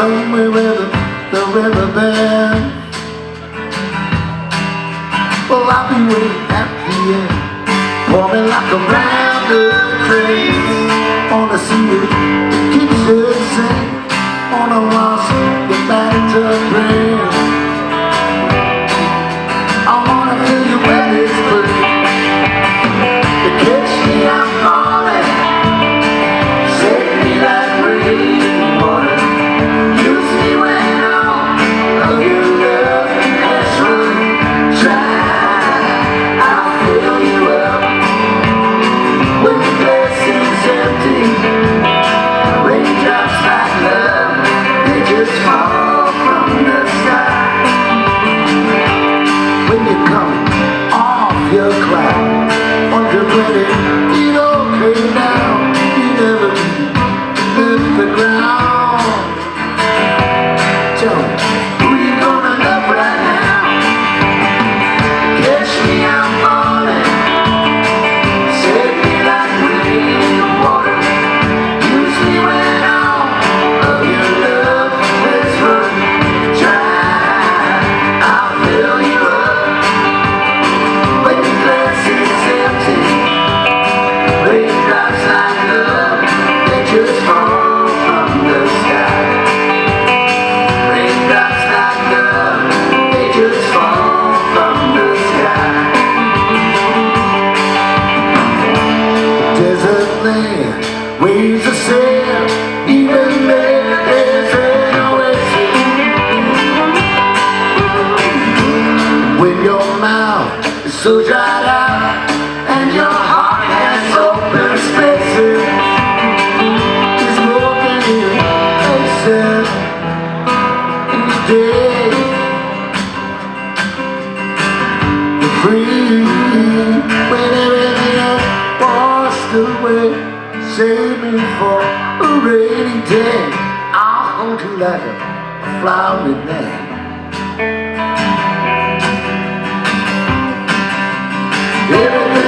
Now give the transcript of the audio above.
somewhere where the river bends. Well, I'll be waiting at the end, pouring like a brand new train. Wanna see the kitchen sink, wanna wash the bathtub rain. I wanna feel you when it's free. You catch me, I'm falling. Save me like rain water. Use me when all of your love has run dry. I'll fill you up when the glass is empty. Raindrops like love, they just fall from the sky. When you come off your cloud, wonder when it okay now. You never lift the ground. Tell me, who you gonna love right now? Catch me, I'm falling. Save me like rain water. Use me when all of your love has run dry. I'll fill you up when your glass is empty. Raindrops like love, they just fall from the sky. Raindrops like love, they just fall from the sky. Desert land, waves of sand, even there's an oasis. When your mouth is so dried out and your heart has open spaces, it's broken in places in the day. You're free when everything else washed away. Save me for a rainy day. I'll hold you like a flowery name. Everything